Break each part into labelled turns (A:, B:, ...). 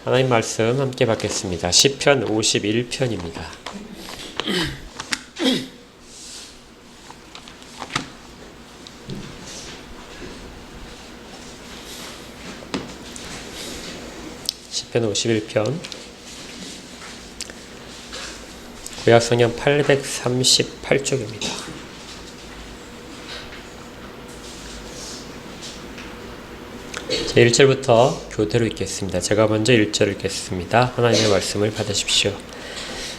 A: 하나님 말씀 함께 받겠습니다. 시편 51편입니다. 시편 51편 구약성경 838쪽입니다. 제 1절부터 교대로 읽겠습니다. 제가 먼저 1절을 읽겠습니다. 하나님의 말씀을 받으십시오.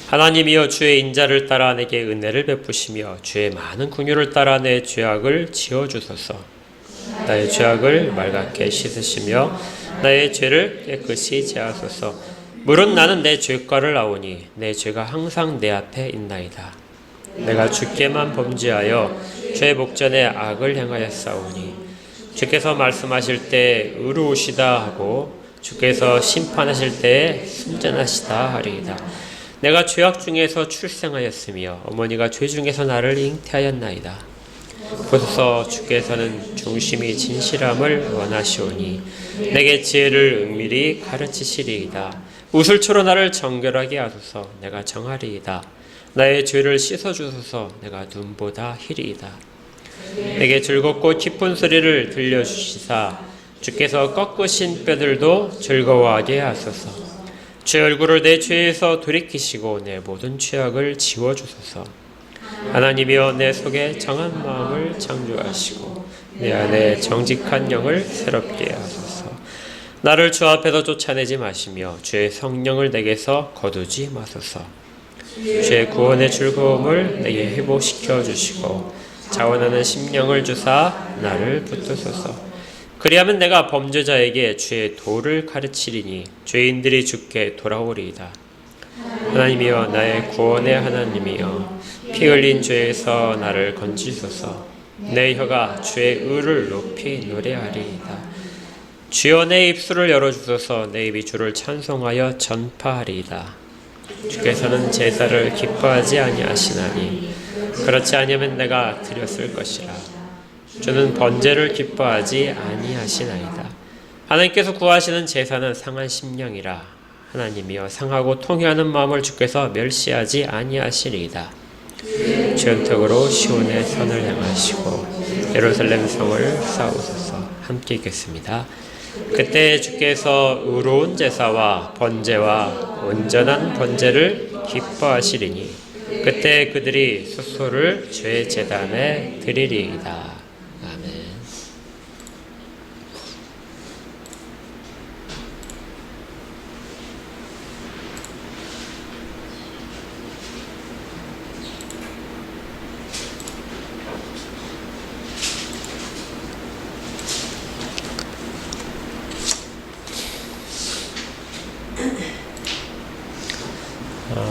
A: 하나님이여 주의 인자를 따라 내게 은혜를 베푸시며 주의 많은 긍휼을 따라 내 죄악을 지어주소서. 나의 죄악을 맑게 씻으시며 나의 죄를 깨끗이 제하소서. 물은 나는 내 죄과를 아오니 내 죄가 항상 내 앞에 있나이다. 내가 주께만 범죄하여 죄의 목전에 악을 행하였사오니 주께서 말씀하실 때 의로우시다 하고 주께서 심판하실 때에 순전하시다 하리이다. 내가 죄악 중에서 출생하였으며 어머니가 죄 중에서 나를 잉태하였나이다. 보소서 주께서는 중심이 진실함을 원하시오니 내게 지혜를 은밀히 가르치시리이다. 우슬초로 나를 정결하게 하소서. 내가 정하리이다. 나의 죄를 씻어주소서. 내가 눈보다 희리이다. 내게 즐겁고 깊은 소리를 들려주시사 주께서 꺾으신 뼈들도 즐거워하게 하소서. 주의 얼굴을 내 죄에서 돌이키시고 내 모든 죄악을 지워주소서. 하나님이여 내 속에 정한 마음을 창조하시고 내 안에 정직한 영을 새롭게 하소서. 나를 주 앞에서 쫓아내지 마시며 주의 성령을 내게서 거두지 마소서. 주의 구원의 즐거움을 내게 회복시켜 주시고 자원하는 심령을 주사 나를 붙드소서. 그리하면 내가 범죄자에게 주의 도를 가르치리니 죄인들이 주께 돌아오리이다. 하나님이여 나의 구원의 하나님이여 피 흘린 죄에서 나를 건지소서. 내 혀가 주의 의를 높이 노래하리이다. 주여 내 입술을 열어주소서. 내 입이 주를 찬송하여 전파하리이다. 주께서는 제사를 기뻐하지 아니하시나니 그렇지 아니하면 내가 드렸을 것이라. 주는 번제를 기뻐하지 아니하시나이다. 하나님께서 구하시는 제사는 상한 심령이라. 하나님이여 상하고 통회하는 마음을 주께서 멸시하지 아니하시리이다. 주연턱으로 시온의 선을 향하시고 예루살렘 성을 쌓으소서. 함께 읽겠습니다. 그때 주께서 의로운 제사와 번제와 온전한 번제를 기뻐하시리니 그때 그들이 수소를 죄 제단에 드리리이다. 아멘.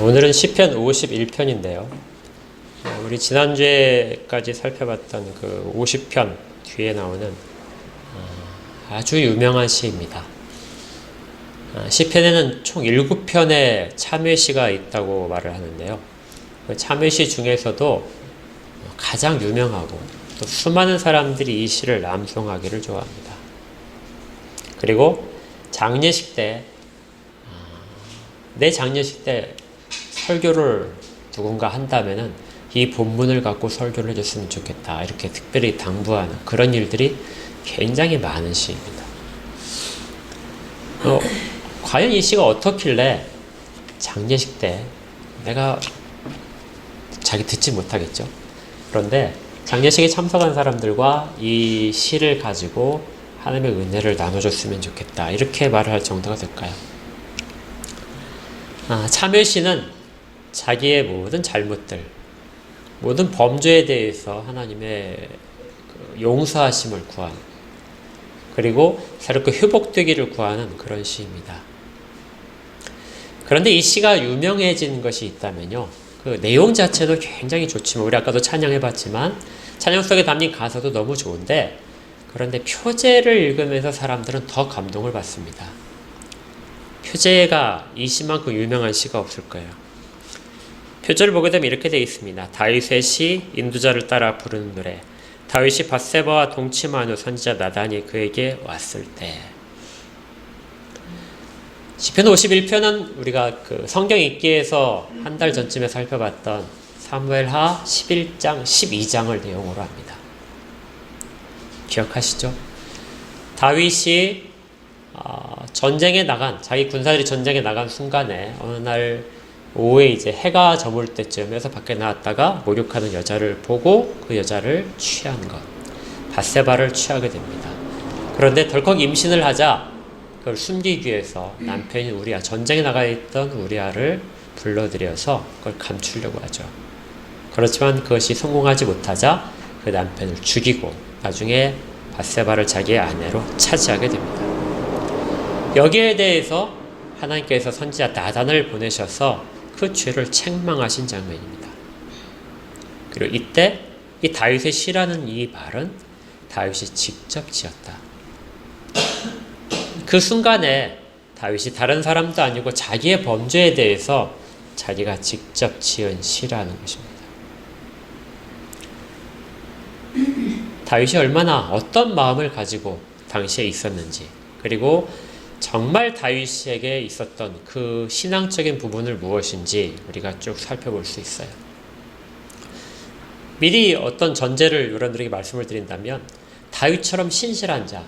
A: 오늘은 시편 51편인데요. 우리 지난주에까지 살펴봤던 그 50편 뒤에 나오는 아주 유명한 시입니다. 시편에는 총 7편의 참회시가 있다고 말을 하는데요. 그 참회시 중에서도 가장 유명하고 또 수많은 사람들이 이 시를 낭송하기를 좋아합니다. 그리고 장례식 때 내 장례식 때 설교를 누군가 한다면은 이 본문을 갖고 설교를 해줬으면 좋겠다. 이렇게 특별히 당부하는 그런 일들이 굉장히 많은 시입니다. 과연 이 시가 어떻길래 장례식 때 내가 자기 듣지 못하겠죠. 그런데 장례식에 참석한 사람들과 이 시를 가지고 하나님의 은혜를 나눠줬으면 좋겠다. 이렇게 말을 할 정도가 될까요? 참회시는 자기의 모든 잘못들, 모든 범죄에 대해서 하나님의 용서하심을 구하는, 그리고 새롭게 회복되기를 구하는 그런 시입니다. 그런데 이 시가 유명해진 것이 있다면요, 그 내용 자체도 굉장히 좋지만, 우리 아까도 찬양해봤지만 찬양 속에 담긴 가사도 너무 좋은데, 그런데 표제를 읽으면서 사람들은 더 감동을 받습니다. 표제가 이 시만큼 유명한 시가 없을 거예요. 표제를 보게 되면 이렇게 되어 있습니다. 다윗의 시, 인도자를 따라 부르는 노래. 다윗이 밧세바와 동침한 후 선지자 나단이 그에게 왔을 때. 시편 51편은 우리가 그 성경 읽기에서 한 달 전쯤에 살펴봤던 사무엘하 11장, 12장을 내용으로 합니다. 기억하시죠? 다윗이 전쟁에 나간, 자기 군사들이 전쟁에 나간 순간에 어느 날 오후에 이제 해가 저물 때쯤에서 밖에 나왔다가 목욕하는 여자를 보고 그 여자를 취한 것, 밧세바를 취하게 됩니다. 그런데 덜컥 임신을 하자 그걸 숨기기 위해서 남편인 우리아, 전쟁에 나가 있던 우리아를 불러들여서 그걸 감추려고 하죠. 그렇지만 그것이 성공하지 못하자 그 남편을 죽이고 나중에 밧세바를 자기의 아내로 차지하게 됩니다. 여기에 대해서 하나님께서 선지자 나단을 보내셔서 그 죄를 책망하신 장면입니다. 그리고 이때 이 다윗의 시라는 이 말은 다윗이 직접 지었다. 그 순간에 다윗이 다른 사람도 아니고 자기의 범죄에 대해서 자기가 직접 지은 시라는 것입니다. 다윗이 얼마나 어떤 마음을 가지고 당시에 있었는지, 그리고 정말 다윗에게 있었던 그 신앙적인 부분을 무엇인지 우리가 쭉 살펴볼 수 있어요. 미리 어떤 전제를 여러분들에게 말씀을 드린다면 다윗처럼 신실한 자,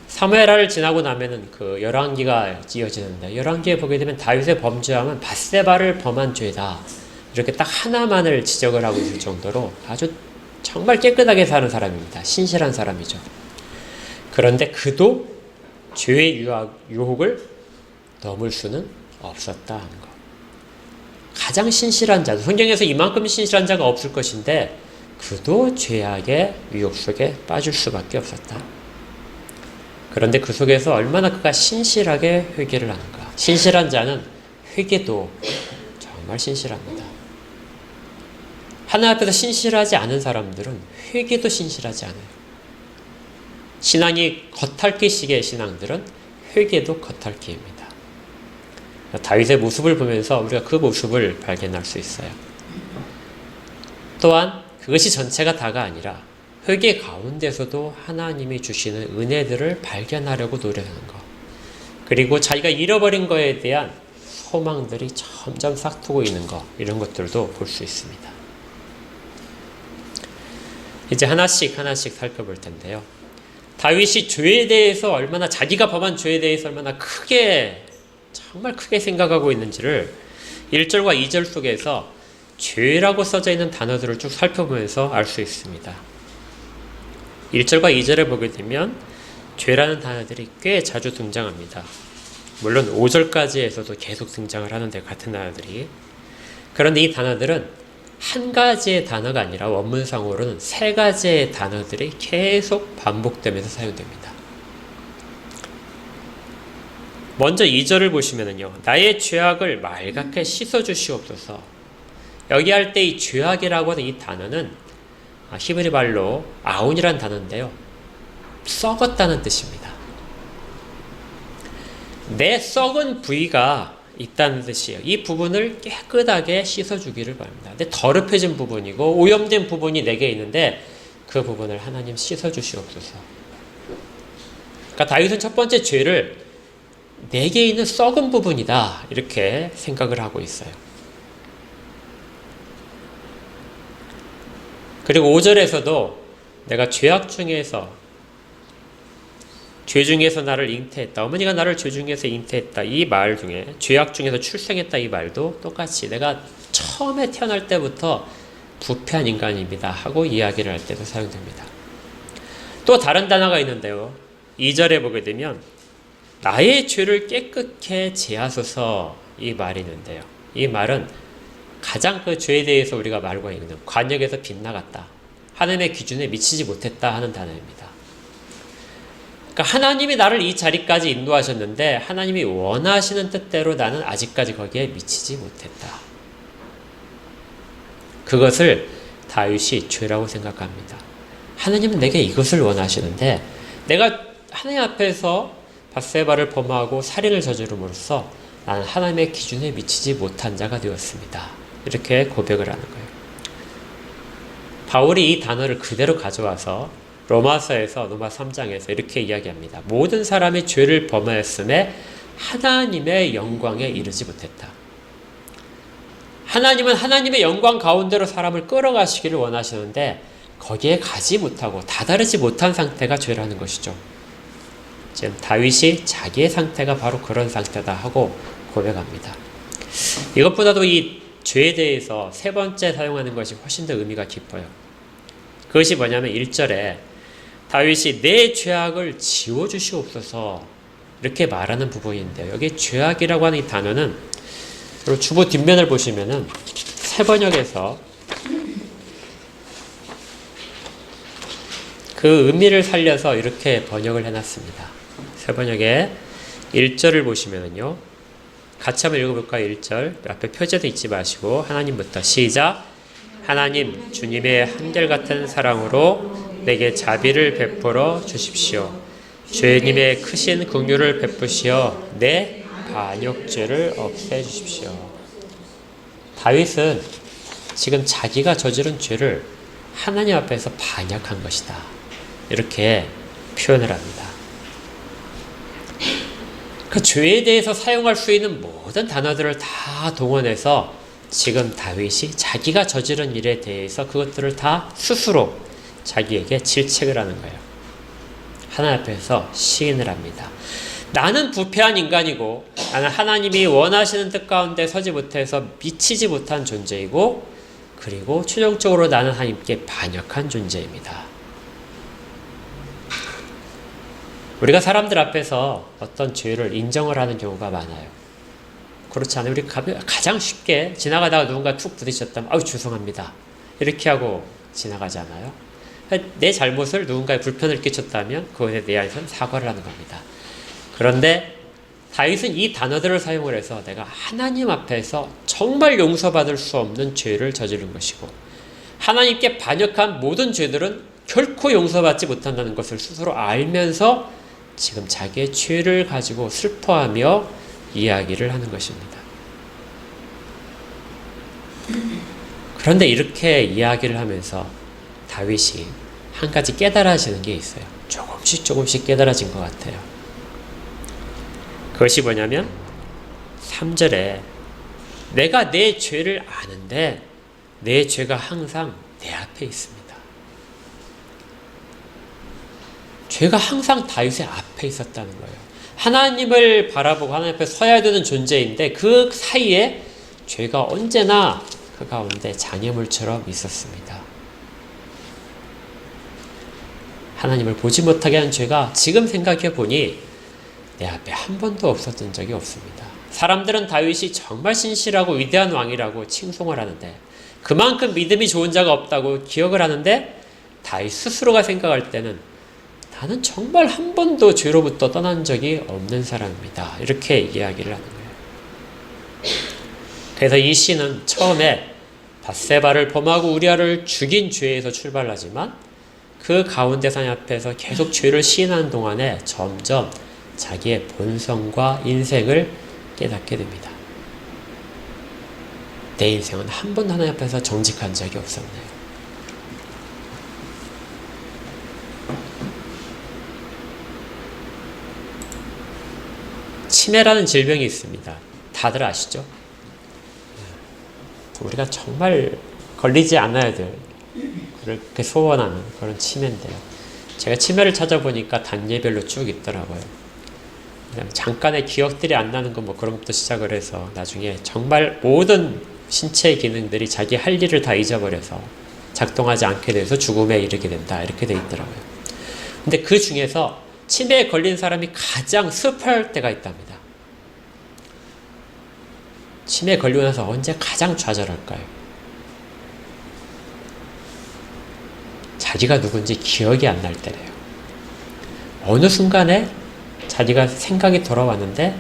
A: 사무엘하를 지나고 나면은 그 열왕기가 이어지는데 열왕기에 보게 되면 다윗의 범죄함은 밧세바를 범한 죄다. 이렇게 딱 하나만을 지적을 하고 있을 정도로 아주 정말 깨끗하게 사는 사람입니다. 신실한 사람이죠. 그런데 그도 죄의 유혹을 넘을 수는 없었다 하는 것. 가장 신실한 자, 성경에서 이만큼 신실한 자가 없을 것인데 그도 죄악의 유혹 속에 빠질 수밖에 없었다. 그런데 그 속에서 얼마나 그가 신실하게 회개를 하는가. 신실한 자는 회개도 정말 신실합니다. 하나님 앞에서 신실하지 않은 사람들은 회개도 신실하지 않아요. 신앙이 겉핥기식의 신앙들은 회개도 겉핥기입니다. 다윗의 모습을 보면서 우리가 그 모습을 발견할 수 있어요. 또한 그것이 전체가 다가 아니라 회개 가운데서도 하나님이 주시는 은혜들을 발견하려고 노력하는 것. 그리고 자기가 잃어버린 것에 대한 소망들이 점점 싹트고 있는 것. 이런 것들도 볼 수 있습니다. 이제 하나씩 살펴볼 텐데요. 다윗이 죄에 대해서 얼마나, 자기가 범한 죄에 대해서 얼마나 정말 크게 생각하고 있는지를 1절과 2절 속에서 죄라고 써져 있는 단어들을 쭉 살펴보면서 알 수 있습니다. 1절과 2절에 보게 되면 죄라는 단어들이 꽤 자주 등장합니다. 물론 5절까지에서도 계속 등장을 하는데 같은 단어들이. 그런데 이 단어들은 한 가지의 단어가 아니라 원문상으로는 세 가지의 단어들이 계속 반복되면서 사용됩니다. 먼저 2절을 보시면요. 나의 죄악을 말갛게 씻어주시옵소서. 여기 할 때 이 죄악이라고 하는 이 단어는 히브리 말로 아운이라는 단어인데요. 썩었다는 뜻입니다. 내 썩은 부위가 있다는 뜻이에요. 이 부분을 깨끗하게 씻어주기를 바랍니다. 근데 더럽혀진 부분이고 오염된 부분이 내게 있는데 그 부분을 하나님 씻어주시옵소서. 그러니까 다윗은 첫 번째 죄를 내게 있는 썩은 부분이다 이렇게 생각을 하고 있어요. 그리고 5절에서도 내가 죄 중에서 나를 잉태했다. 어머니가 나를 죄 중에서 잉태했다. 이 말 중에 죄악 중에서 출생했다 이 말도 똑같이 내가 처음에 태어날 때부터 부패한 인간입니다 하고 이야기를 할 때도 사용됩니다. 또 다른 단어가 있는데요. 2절에 보게 되면 나의 죄를 깨끗게 제하소서 이 말이 있는데요. 이 말은 가장 그 죄에 대해서 우리가 말하고 있는 관역에서 빗나갔다. 하나님의 기준에 미치지 못했다 하는 단어입니다. 그러니까 하나님이 나를 이 자리까지 인도하셨는데 하나님이 원하시는 뜻대로 나는 아직까지 거기에 미치지 못했다. 그것을 다윗이 죄라고 생각합니다. 하나님은 내게 이것을 원하시는데 내가 하나님 앞에서 밧세바를 범하고 살인을 저지름으로써 나는 하나님의 기준에 미치지 못한 자가 되었습니다. 이렇게 고백을 하는 거예요. 바울이 이 단어를 그대로 가져와서 로마 3장에서 이렇게 이야기합니다. 모든 사람이 죄를 범하였음에 하나님의 영광에 이르지 못했다. 하나님은 하나님의 영광 가운데로 사람을 끌어가시기를 원하시는데 거기에 가지 못하고 다다르지 못한 상태가 죄라는 것이죠. 지금 다윗이 자기의 상태가 바로 그런 상태다 하고 고백합니다. 이것보다도 이 죄에 대해서 세 번째 사용하는 것이 훨씬 더 의미가 깊어요. 그것이 뭐냐면 1절에 다윗이 내 죄악을 지워주시옵소서 이렇게 말하는 부분인데요. 여기 죄악이라고 하는 이 단어는 그리고 주보 뒷면을 보시면은 새 번역에서 그 의미를 살려서 이렇게 번역을 해놨습니다. 새 번역의 1절을 보시면은요. 같이 한번 읽어볼까요? 1절 앞에 표제도 잊지 마시고 하나님부터 시작. 하나님 주님의 한결같은 사랑으로 내게 자비를 베풀어 주십시오. 주님의 크신 긍휼을 베푸시어 내 반역죄를 없애주십시오. 다윗은 지금 자기가 저지른 죄를 하나님 앞에서 반역한 것이다. 이렇게 표현을 합니다. 그 죄에 대해서 사용할 수 있는 모든 단어들을 다 동원해서 지금 다윗이 자기가 저지른 일에 대해서 그것들을 다 스스로 자기에게 질책을 하는 거예요. 하나님 앞에서 시인을 합니다. 나는 부패한 인간이고 나는 하나님이 원하시는 뜻 가운데 서지 못해서 미치지 못한 존재이고 그리고 최종적으로 나는 하나님께 반역한 존재입니다. 우리가 사람들 앞에서 어떤 죄를 인정을 하는 경우가 많아요. 그렇지 않아요? 우리 가장 쉽게 지나가다가 누군가 툭 부딪혔다면 아우 죄송합니다. 이렇게 하고 지나가잖아요. 내 잘못을 누군가의 불편을 끼쳤다면 그것에 대해서는 사과를 하는 겁니다. 그런데 다윗은 이 단어들을 사용을 해서 내가 하나님 앞에서 정말 용서받을 수 없는 죄를 저지른 것이고 하나님께 반역한 모든 죄들은 결코 용서받지 못한다는 것을 스스로 알면서 지금 자기의 죄를 가지고 슬퍼하며 이야기를 하는 것입니다. 그런데 이렇게 이야기를 하면서 다윗이 한 가지 깨달아지는 게 있어요. 조금씩 깨달아진 것 같아요. 그것이 뭐냐면 3절에 내가 내 죄를 아는데 내 죄가 항상 내 앞에 있습니다. 죄가 항상 다윗의 앞에 있었다는 거예요. 하나님을 바라보고 하나님 앞에 서야 되는 존재인데 그 사이에 죄가 언제나 그 가운데 장애물처럼 있었습니다. 하나님을 보지 못하게 한 죄가 지금 생각해 보니 내 앞에 한 번도 없었던 적이 없습니다. 사람들은 다윗이 정말 신실하고 위대한 왕이라고 칭송을 하는데 그만큼 믿음이 좋은 자가 없다고 기억을 하는데 다윗 스스로가 생각할 때는 나는 정말 한 번도 죄로부터 떠난 적이 없는 사람입니다. 이렇게 이야기를 하는 거예요. 그래서 이 시는 처음에 밧세바를 범하고 우리아를 죽인 죄에서 출발하지만 그 가운데 하나님 앞에서 계속 죄를 시인하는 동안에 점점 자기의 본성과 인생을 깨닫게 됩니다. 내 인생은 한 번도 하나님 앞에서 정직한 적이 없었네요. 치매라는 질병이 있습니다. 다들 아시죠? 우리가 정말 걸리지 않아야 될 그렇게 소원하는 그런 치매인데요. 제가 치매를 찾아보니까 단계별로 쭉 있더라고요. 잠깐의 기억들이 안 나는 거 뭐 그런 것부터 시작을 해서 나중에 정말 모든 신체 기능들이 자기 할 일을 다 잊어버려서 작동하지 않게 돼서 죽음에 이르게 된다. 이렇게 돼 있더라고요. 근데 그 중에서 치매에 걸린 사람이 가장 슬퍼할 때가 있답니다. 치매에 걸리고 나서 언제 가장 좌절할까요? 자기가 누군지 기억이 안 날 때래요. 어느 순간에 자기가 생각이 돌아왔는데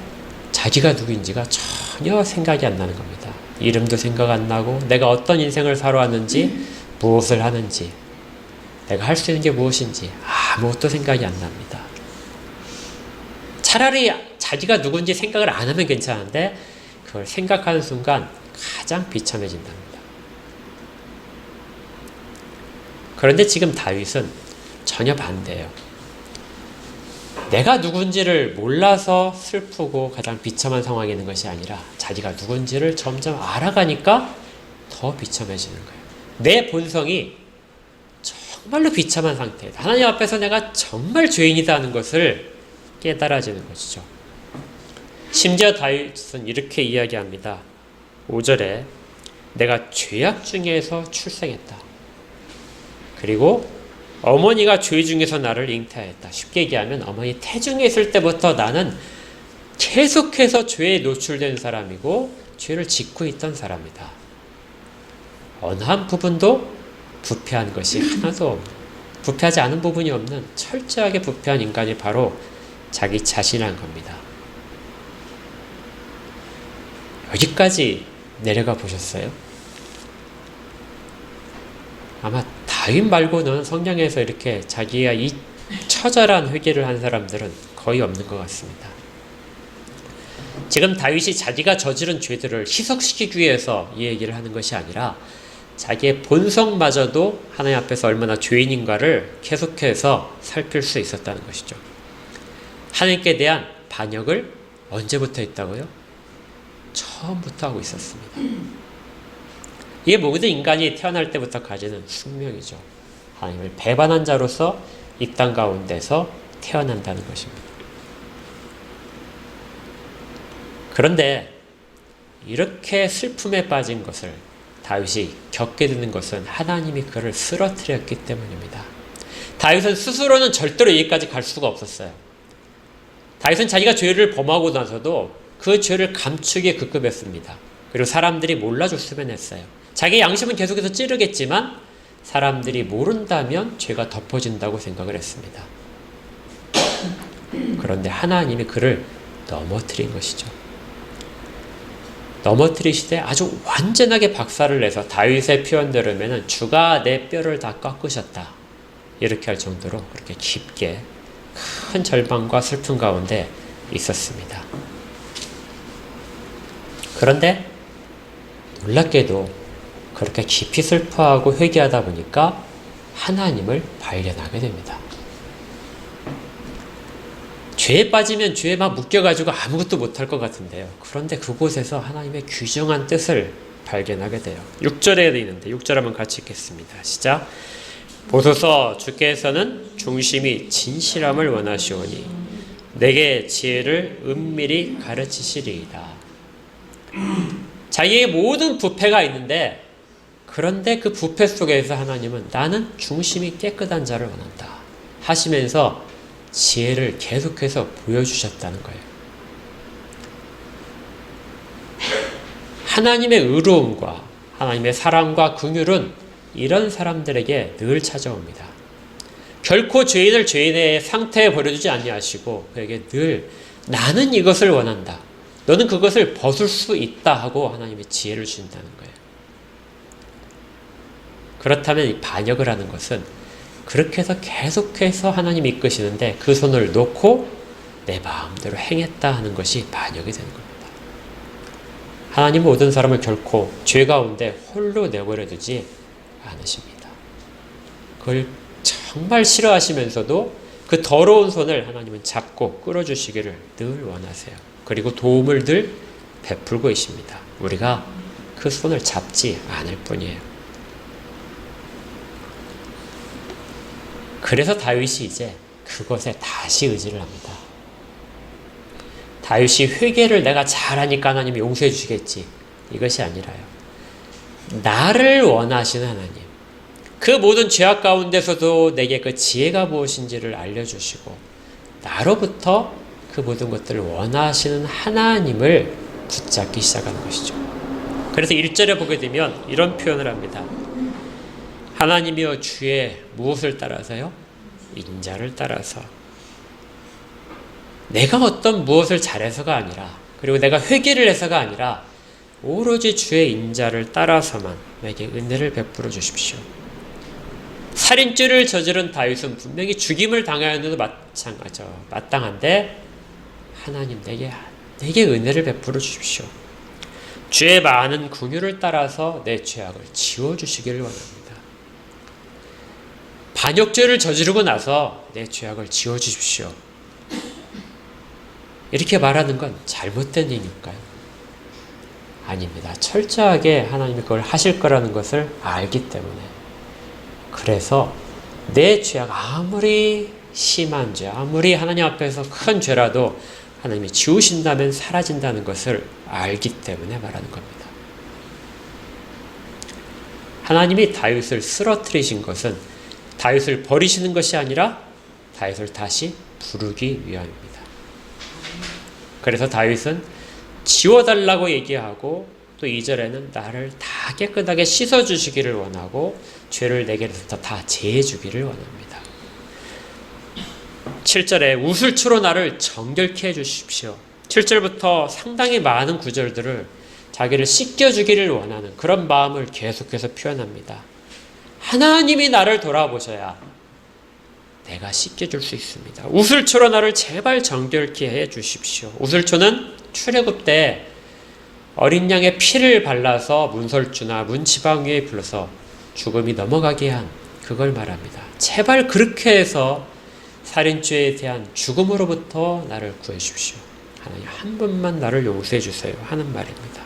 A: 자기가 누구인지가 전혀 생각이 안 나는 겁니다. 이름도 생각 안 나고 내가 어떤 인생을 살아왔는지 무엇을 하는지 내가 할 수 있는 게 무엇인지 아무것도 생각이 안 납니다. 차라리 자기가 누군지 생각을 안 하면 괜찮은데 그걸 생각하는 순간 가장 비참해진답니다. 그런데 지금 다윗은 전혀 반대예요. 내가 누군지를 몰라서 슬프고 가장 비참한 상황에 있는 것이 아니라 자기가 누군지를 점점 알아가니까 더 비참해지는 거예요. 내 본성이 정말로 비참한 상태다. 하나님 앞에서 내가 정말 죄인이다 하는 것을 깨달아지는 것이죠. 심지어 다윗은 이렇게 이야기합니다. 5절에 내가 죄악 중에서 출생했다. 그리고 어머니가 죄 중에서 나를 잉태하였다. 쉽게 얘기하면 어머니 태중에 있을 때부터 나는 계속해서 죄에 노출된 사람이고 죄를 짓고 있던 사람이다. 어느 한 부분도 부패한 것이 하나도 없는, 부패하지 않은 부분이 없는 철저하게 부패한 인간이 바로 자기 자신이라는 겁니다. 여기까지 내려가 보셨어요? 아마 다윗 말고는 성경에서 이렇게 자기가 이 처절한 회개를 한 사람들은 거의 없는 것 같습니다. 지금 다윗이 자기가 저지른 죄들을 희석시키기 위해서 이 얘기를 하는 것이 아니라 자기의 본성마저도 하나님 앞에서 얼마나 죄인인가를 계속해서 살필 수 있었다는 것이죠. 하나님께 대한 반역을 언제부터 했다고요? 처음부터 하고 있었습니다. 이게 모든 인간이 태어날 때부터 가지는 숙명이죠. 하나님을 배반한 자로서 이 땅 가운데서 태어난다는 것입니다. 그런데 이렇게 슬픔에 빠진 것을 다윗이 겪게 되는 것은 하나님이 그를 쓰러뜨렸기 때문입니다. 다윗은 스스로는 절대로 여기까지 갈 수가 없었어요. 다윗은 자기가 죄를 범하고 나서도 그 죄를 감추기에 급급했습니다. 그리고 사람들이 몰라줬으면 했어요. 자기 양심은 계속해서 찌르겠지만 사람들이 모른다면 죄가 덮어진다고 생각을 했습니다. 그런데 하나님이 그를 넘어뜨린 것이죠. 넘어뜨리시되 아주 완전하게 박살을 내서 다윗의 표현대로면 주가 내 뼈를 다 꺾으셨다. 이렇게 할 정도로 그렇게 깊게 큰 절망과 슬픔 가운데 있었습니다. 그런데 놀랍게도 그렇게 깊이 슬퍼하고 회개하다 보니까 하나님을 발견하게 됩니다. 죄에 빠지면 죄에 막 묶여가지고 아무것도 못할 것 같은데요. 그런데 그곳에서 하나님의 귀중한 뜻을 발견하게 돼요. 6절에 되어 있는데 6절 한번 같이 읽겠습니다. 시작. 보소서 주께서는 중심이 진실함을 원하시오니 내게 지혜를 은밀히 가르치시리이다. 자기의 모든 부패가 있는데 그런데 그 부패 속에서 하나님은 나는 중심이 깨끗한 자를 원한다 하시면서 지혜를 계속해서 보여주셨다는 거예요. 하나님의 의로움과 하나님의 사랑과 긍휼은 이런 사람들에게 늘 찾아옵니다. 결코 죄인을 죄인의 상태에 버려두지 아니하시고 그에게 늘 나는 이것을 원한다. 너는 그것을 벗을 수 있다 하고 하나님의 지혜를 주신다는 거예요. 그렇다면 이 반역을 하는 것은 그렇게 해서 계속해서 하나님이 이끄시는데 그 손을 놓고 내 마음대로 행했다 하는 것이 반역이 되는 겁니다. 하나님은 모든 사람을 결코 죄 가운데 홀로 내버려 두지 않으십니다. 그걸 정말 싫어하시면서도 그 더러운 손을 하나님은 잡고 끌어주시기를 늘 원하세요. 그리고 도움을 늘 베풀고 계십니다. 우리가 그 손을 잡지 않을 뿐이에요. 그래서 다윗이 이제 그것에 다시 의지를 합니다. 다윗이 회개를 내가 잘하니까 하나님이 용서해 주시겠지. 이것이 아니라요. 나를 원하시는 하나님. 그 모든 죄악 가운데서도 내게 그 지혜가 무엇인지를 알려주시고 나로부터 그 모든 것들을 원하시는 하나님을 붙잡기 시작하는 것이죠. 그래서 1절에 보게 되면 이런 표현을 합니다. 하나님이여 주의 무엇을 따라서요? 인자를 따라서. 내가 어떤 무엇을 잘해서가 아니라 그리고 내가 회개를 해서가 아니라 오로지 주의 인자를 따라서만 내게 은혜를 베풀어 주십시오. 살인죄를 저지른 다윗은 분명히 죽임을 당하였는데도 마땅한데 하나님 내게 은혜를 베풀어 주십시오. 주의 많은 긍휼을 따라서 내 죄악을 지워주시기를 원합니다. 반역죄를 저지르고 나서 내 죄악을 지워주십시오. 이렇게 말하는 건 잘못된 얘기일까요? 아닙니다. 철저하게 하나님이 그걸 하실 거라는 것을 알기 때문에. 그래서 내 죄악, 아무리 심한 죄, 아무리 하나님 앞에서 큰 죄라도 하나님이 지우신다면 사라진다는 것을 알기 때문에 말하는 겁니다. 하나님이 다윗을 쓰러뜨리신 것은 다윗을 버리시는 것이 아니라 다윗을 다시 부르기 위함입니다. 그래서 다윗은 지워달라고 얘기하고 또 2절에는 나를 다 깨끗하게 씻어주시기를 원하고 죄를 내게로부터 다 제해주기를 원합니다. 7절에 우슬초로 나를 정결케 해주십시오. 7절부터 상당히 많은 구절들을 자기를 씻겨주기를 원하는 그런 마음을 계속해서 표현합니다. 하나님이 나를 돌아보셔야 내가 씻겨줄 수 있습니다. 우슬초로 나를 제발 정결케 해주십시오. 우슬초는 출애굽 때 어린 양의 피를 발라서 문설주나 문지방 위에 불러서 죽음이 넘어가게 한 그걸 말합니다. 제발 그렇게 해서 살인죄에 대한 죽음으로부터 나를 구해 주십시오. 하나님 한 번만 나를 용서해 주세요 하는 말입니다.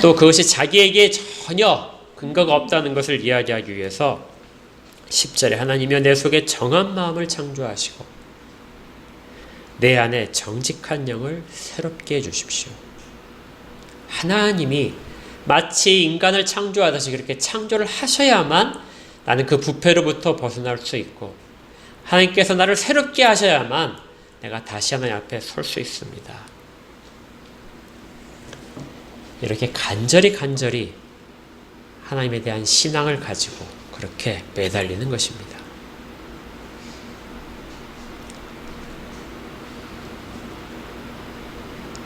A: 또 그것이 자기에게 전혀 근거가 없다는 것을 이야기하기 위해서 10절에 하나님이여 내 속에 정한 마음을 창조하시고 내 안에 정직한 영을 새롭게 해주십시오. 하나님이 마치 인간을 창조하듯이 그렇게 창조를 하셔야만 나는 그 부패로부터 벗어날 수 있고 하나님께서 나를 새롭게 하셔야만 내가 다시 하나님 앞에 설 수 있습니다. 이렇게 간절히 하나님에 대한 신앙을 가지고 그렇게 매달리는 것입니다.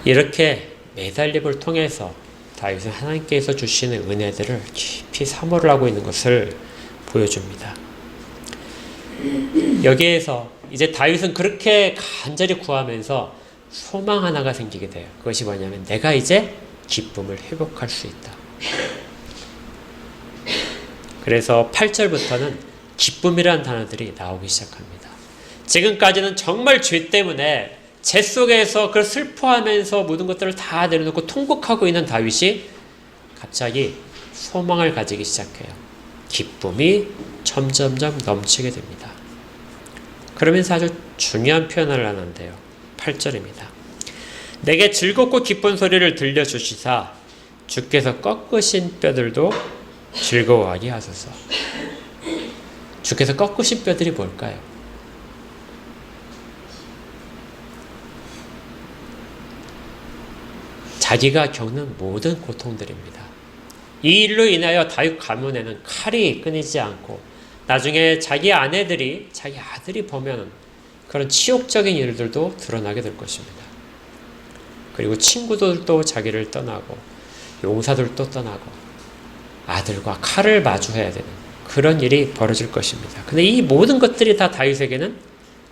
A: 이렇게 매달림을 통해서 다윗은 하나님께서 주시는 은혜들을 깊이 사모를 하고 있는 것을 보여줍니다. 여기에서 이제 다윗은 그렇게 간절히 구하면서 소망 하나가 생기게 돼요. 그것이 뭐냐면 내가 이제 기쁨을 회복할 수 있다. 그래서 8절부터는 기쁨이라는 단어들이 나오기 시작합니다. 지금까지는 정말 죄 때문에 죄 속에서 그걸 슬퍼하면서 모든 것들을 다 내려놓고 통곡하고 있는 다윗이 갑자기 소망을 가지기 시작해요. 기쁨이 점점점 넘치게 됩니다. 그러면서 아주 중요한 표현을 하는데요. 8절입니다. 내게 즐겁고 기쁜 소리를 들려주시사 주께서 꺾으신 뼈들도 즐거워하게 하소서. 주께서 꺾으신 뼈들이 뭘까요? 자기가 겪는 모든 고통들입니다. 이 일로 인하여 다윗 가문에는 칼이 끊이지 않고 나중에 자기 아내들이 자기 아들이 보면 그런 치욕적인 일들도 드러나게 될 것입니다. 그리고 친구들도 자기를 떠나고 용사들도 떠나고 아들과 칼을 마주해야 되는 그런 일이 벌어질 것입니다. 근데 이 모든 것들이 다 다윗에게는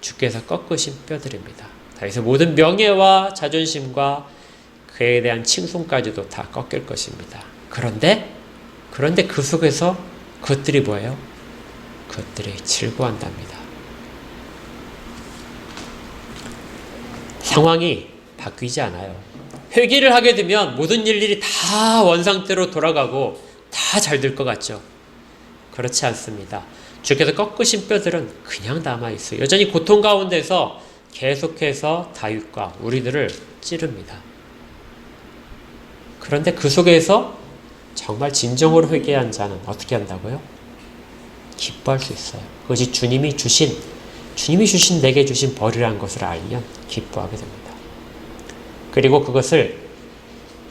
A: 주께서 꺾으신 뼈들입니다. 다윗의 모든 명예와 자존심과 그에 대한 칭송까지도 다 꺾일 것입니다. 그런데 그 속에서 그것들이 뭐예요? 그것들이 즐거워한답니다. 상황이 바뀌지 않아요. 회개를 하게 되면 모든 일들이 다 원상태로 돌아가고 다 잘 될 것 같죠? 그렇지 않습니다. 주께서 꺾으신 뼈들은 그냥 남아있어요. 여전히 고통 가운데서 계속해서 다윗과 우리들을 찌릅니다. 그런데 그 속에서 정말 진정으로 회개한 자는 어떻게 한다고요? 기뻐할 수 있어요. 그것이 주님이 주신 내게 주신 벌이라는 것을 알면 기뻐하게 됩니다. 그리고 그것을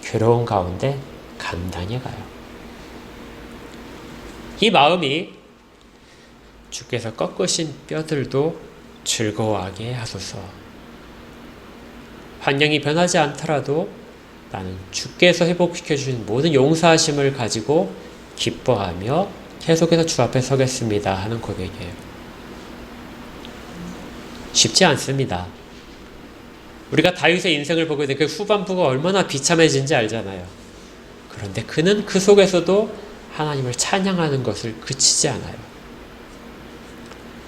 A: 괴로운 가운데 감당해 가요. 이 마음이 주께서 꺾으신 뼈들도 즐거워하게 하소서. 환경이 변하지 않더라도 나는 주께서 회복시켜 주신 모든 용서하심을 가지고 기뻐하며 계속해서 주 앞에 서겠습니다 하는 고백이에요. 쉽지 않습니다. 우리가 다윗의 인생을 보게 되면 그 후반부가 얼마나 비참해진지 알잖아요. 그런데 그는 그 속에서도 하나님을 찬양하는 것을 그치지 않아요.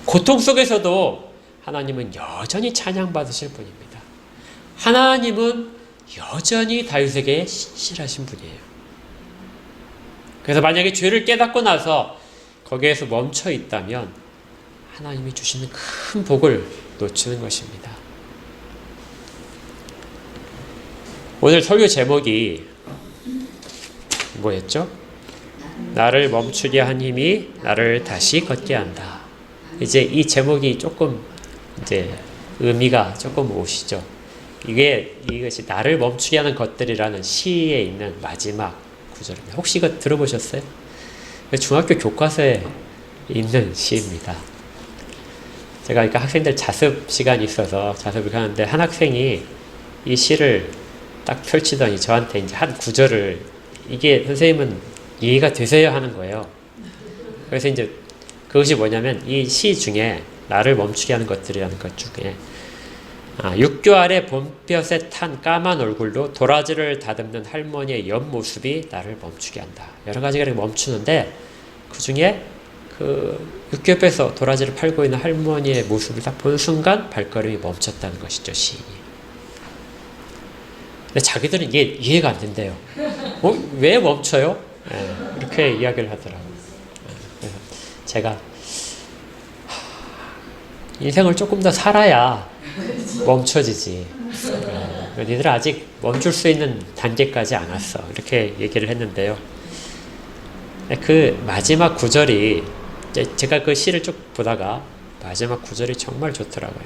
A: 고통 속에서도 하나님은 여전히 찬양받으실 분입니다. 하나님은 여전히 다윗에게 신실하신 분이에요. 그래서 만약에 죄를 깨닫고 나서 거기에서 멈춰 있다면 하나님이 주시는 큰 복을 놓치는 것입니다. 오늘 설교 제목이 뭐였죠? 나를 멈추게 한 힘이 나를 다시 걷게 한다. 이제 이 제목이 조금 이제 의미가 조금 오시죠. 이것이 나를 멈추게 하는 것들이라는 시에 있는 마지막 구절입니다. 혹시 이거 들어보셨어요? 중학교 교과서에 있는 시입니다. 제가 그러니까 학생들 자습 시간이 있어서 자습을 하는데 한 학생이 이 시를 딱 펼치더니 저한테 이제 한 구절을 이게 선생님은 이해가 되세요 하는 거예요. 그래서 이제 그것이 뭐냐면 이 시 중에 나를 멈추게 하는 것들이라는 것 중에 육교 아래 봄볕에 탄 까만 얼굴로 도라지를 다듬는 할머니의 옆모습이 나를 멈추게 한다. 여러 가지가 이렇게 멈추는데 그 중에 그 육교 옆에서 도라지를 팔고 있는 할머니의 모습을 딱 본 순간 발걸음이 멈췄다는 것이죠, 시인이. 근데 자기들은 이게 이해가 안 된대요. 왜 멈춰요? 이렇게 이야기를 하더라고요. 그래서 제가 인생을 조금 더 살아야 멈춰지지. 니들 아직 멈출 수 있는 단계까지 안 왔어. 이렇게 얘기를 했는데요. 그 마지막 구절이 제가 그 시를 쭉 보다가 마지막 구절이 정말 좋더라고요.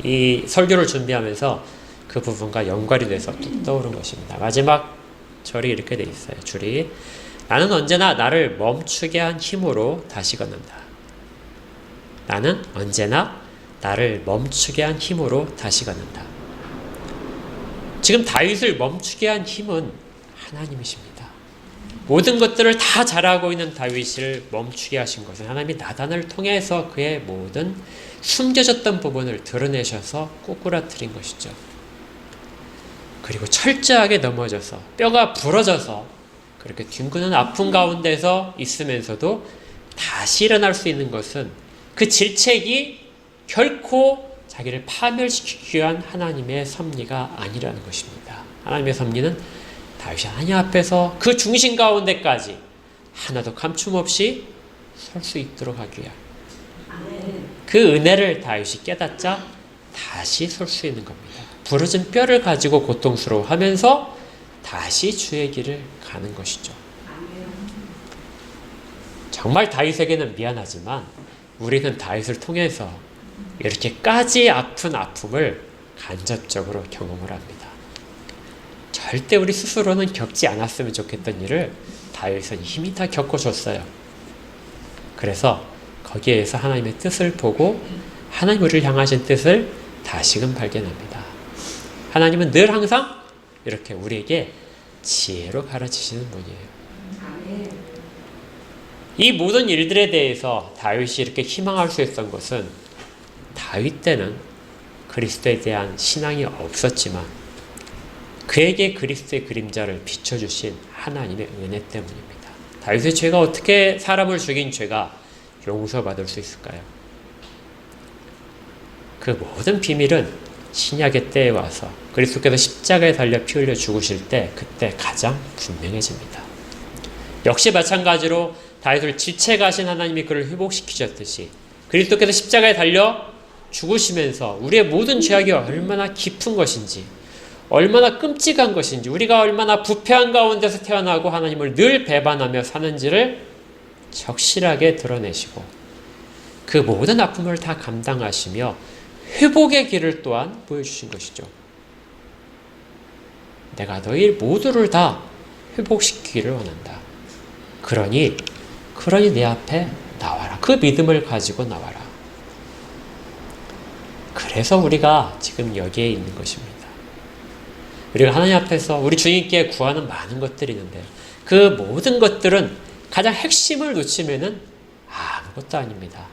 A: 이 설교를 준비하면서 그 부분과 연관이 돼서 뚝 떠오른 것입니다. 마지막 절이 이렇게 돼 있어요. 줄이 나는 언제나 나를 멈추게 한 힘으로 다시 걷는다. 나는 언제나 나를 멈추게 한 힘으로 다시 걷는다. 지금 다윗을 멈추게 한 힘은 하나님이십니다. 모든 것들을 다 잘하고 있는 다윗을 멈추게 하신 것은 하나님이 나단을 통해서 그의 모든 숨겨졌던 부분을 드러내셔서 꼬꾸라뜨린 것이죠. 그리고 철저하게 넘어져서 뼈가 부러져서 그렇게 뒹구는 아픔 가운데서 있으면서도 다시 일어날 수 있는 것은 그 질책이 결코 자기를 파멸시키기 위한 하나님의 섭리가 아니라는 것입니다. 하나님의 섭리는 다윗이 하나님 앞에서 그 중심 가운데까지 하나도 감춤 없이 설 수 있도록 하기 위한 그 은혜를 다윗이 깨닫자 다시 설 수 있는 겁니다. 부러진 뼈를 가지고 고통스러워하면서 다시 주의 길을 가는 것이죠. 정말 다윗에게는 미안하지만 우리는 다윗을 통해서 이렇게까지 아픈 아픔을 간접적으로 경험을 합니다. 절대 우리 스스로는 겪지 않았으면 좋겠던 일을 다윗은 이미 다 겪어줬어요. 그래서 거기에서 하나님의 뜻을 보고 하나님 우리를 향하신 뜻을 다시금 발견합니다. 하나님은 늘 항상 이렇게 우리에게 지혜로 가르치시는 분이에요. 이 모든 일들에 대해서 다윗이 이렇게 희망할 수 있었던 것은 다윗 때는 그리스도에 대한 신앙이 없었지만 그에게 그리스도의 그림자를 비춰주신 하나님의 은혜 때문입니다. 다윗의 죄가 어떻게 사람을 죽인 죄가 용서받을 수 있을까요? 그 모든 비밀은 신약의 때에 와서 그리스도께서 십자가에 달려 피 흘려 죽으실 때 그때 가장 분명해집니다. 역시 마찬가지로 다윗을 질책하신 하나님이 그를 회복시키셨듯이 그리스도께서 십자가에 달려 죽으시면서 우리의 모든 죄악이 얼마나 깊은 것인지 얼마나 끔찍한 것인지 우리가 얼마나 부패한 가운데서 태어나고 하나님을 늘 배반하며 사는지를 적실하게 드러내시고 그 모든 아픔을 다 감당하시며 회복의 길을 또한 보여주신 것이죠. 내가 너희 모두를 다 회복시키기를 원한다. 그러니 내 앞에 나와라. 그 믿음을 가지고 나와라. 그래서 우리가 지금 여기에 있는 것입니다. 우리가 하나님 앞에서 우리 주님께 구하는 많은 것들이 있는데 그 모든 것들은 가장 핵심을 놓치면은 아무것도 아닙니다.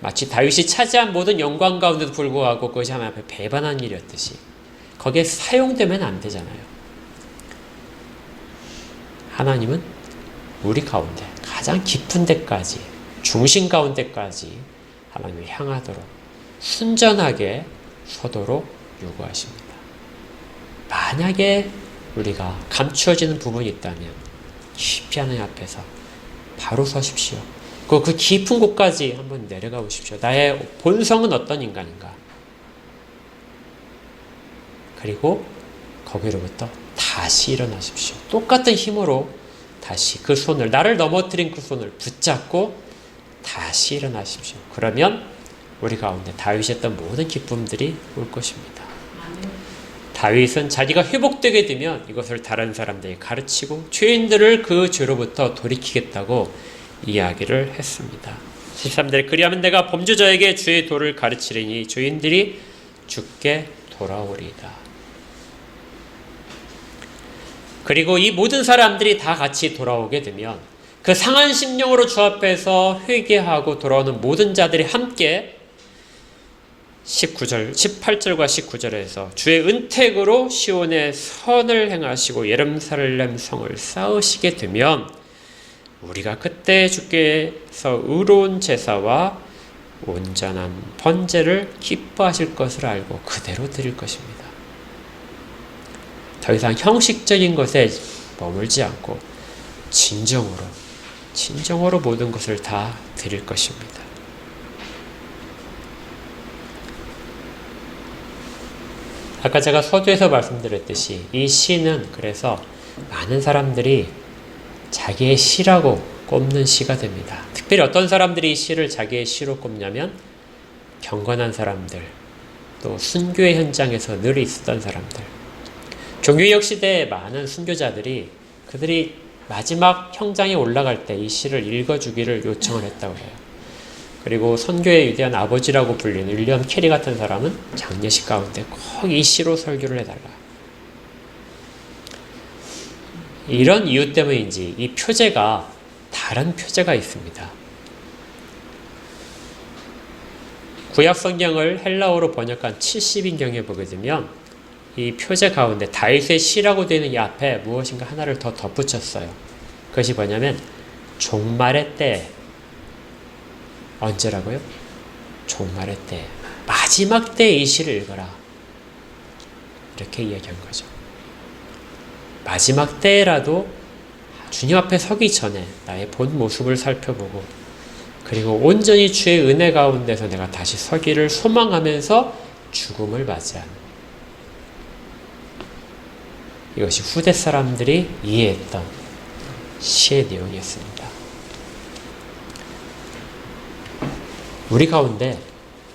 A: 마치 다윗이 차지한 모든 영광 가운데도 불구하고 그것이 하나님 앞에 배반한 일이었듯이 거기에 사용되면 안 되잖아요. 하나님은 우리 가운데 가장 깊은 데까지 중심 가운데까지 하나님을 향하도록 순전하게 서도록 요구하십니다. 만약에 우리가 감추어지는 부분이 있다면 깊이 하나님 앞에서 바로 서십시오. 그 깊은 곳까지 한번 내려가 보십시오. 나의 본성은 어떤 인간인가? 그리고 거기로부터 다시 일어나십시오. 똑같은 힘으로 다시 그 손을, 나를 넘어뜨린 그 손을 붙잡고 다시 일어나십시오. 그러면 우리 가운데 다윗이 했던 모든 기쁨들이 올 것입니다. 다윗은 자기가 회복되게 되면 이것을 다른 사람들에게 가르치고 죄인들을 그 죄로부터 돌이키겠다고 이야기를 했습니다. 13절에 그리하면 내가 범죄자에게 주의 도를 가르치리니 죄인들이 주께 돌아오리이다. 그리고 이 모든 사람들이 다 같이 돌아오게 되면 그 상한 심령으로 주 앞에서 회개하고 돌아오는 모든 자들이 함께 18절과 19절에서 주의 은택으로 시온의 선을 행하시고 예루살렘 성을 쌓으시게 되면 우리가 그때 주께서 의로운 제사와 온전한 번제를 기뻐하실 것을 알고 그대로 드릴 것입니다. 더 이상 형식적인 것에 머물지 않고 진정으로 모든 것을 다 드릴 것입니다. 아까 제가 서두에서 말씀드렸듯이 이 시는 그래서 많은 사람들이 자기의 시라고 꼽는 시가 됩니다. 특별히 어떤 사람들이 이 시를 자기의 시로 꼽냐면 경건한 사람들, 또 순교의 현장에서 늘 있었던 사람들. 종교개혁 시대의 많은 순교자들이 그들이 마지막 형장에 올라갈 때 이 시를 읽어주기를 요청을 했다고 해요. 그리고 선교의 위대한 아버지라고 불리는 윌리엄 캐리 같은 사람은 장례식 가운데 꼭 이 시로 설교를 해달라. 이런 이유 때문인지 이 표제가 다른 표제가 있습니다. 구약 성경을 헬라어로 번역한 70인경에 보게 되면 이 표제 가운데 다윗의 시라고 되어 있는 이 앞에 무엇인가 하나를 더 덧붙였어요. 그것이 뭐냐면 종말의 때. 언제라고요? 종말의 때. 마지막 때에 이 시를 읽어라. 이렇게 이야기한 거죠. 마지막 때라도 주님 앞에 서기 전에 나의 본 모습을 살펴보고 그리고 온전히 주의 은혜 가운데서 내가 다시 서기를 소망하면서 죽음을 맞이하는 이것이 후대 사람들이 이해했던 시의 내용이었습니다. 우리 가운데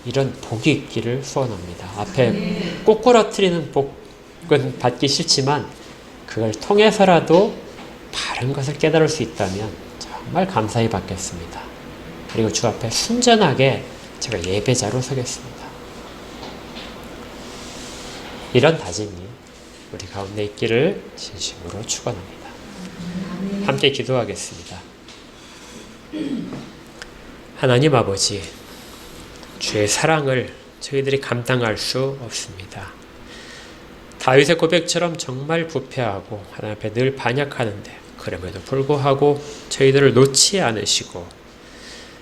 A: 이런 복이 있기를 소원합니다. 앞에 꼬꾸라뜨리는 복은 받기 싫지만 그걸 통해서라도 바른 것을 깨달을 수 있다면 정말 감사히 받겠습니다. 그리고 주 앞에 순전하게 제가 예배자로 서겠습니다. 이런 다짐이 우리 가운데 있기를 진심으로 축원합니다. 함께 기도하겠습니다. 하나님 아버지, 주의 사랑을 저희들이 감당할 수 없습니다. 다윗의 고백처럼 정말 부패하고 하나님 앞에 늘 반역하는데 그럼에도 불구하고 저희들을 놓지 않으시고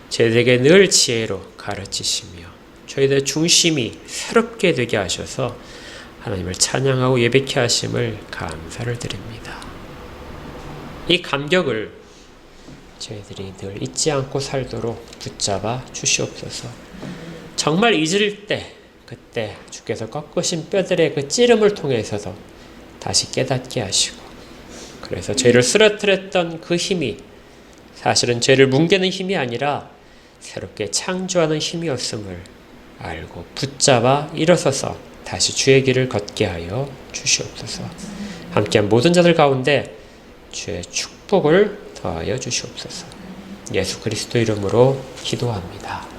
A: 저희들에게 늘 지혜로 가르치시며 저희들의 중심이 새롭게 되게 하셔서 하나님을 찬양하고 예배케 하심을 감사를 드립니다. 이 감격을 저희들이 늘 잊지 않고 살도록 붙잡아 주시옵소서. 정말 잊을 때 그때 주께서 꺾으신 뼈들의 그 찌름을 통해서도 다시 깨닫게 하시고 그래서 죄를 쓰러뜨렸던 그 힘이 사실은 죄를 뭉개는 힘이 아니라 새롭게 창조하는 힘이었음을 알고 붙잡아 일어서서 다시 주의 길을 걷게 하여 주시옵소서. 함께한 모든 자들 가운데 주의 축복을 더하여 주시옵소서. 예수 그리스도 이름으로 기도합니다.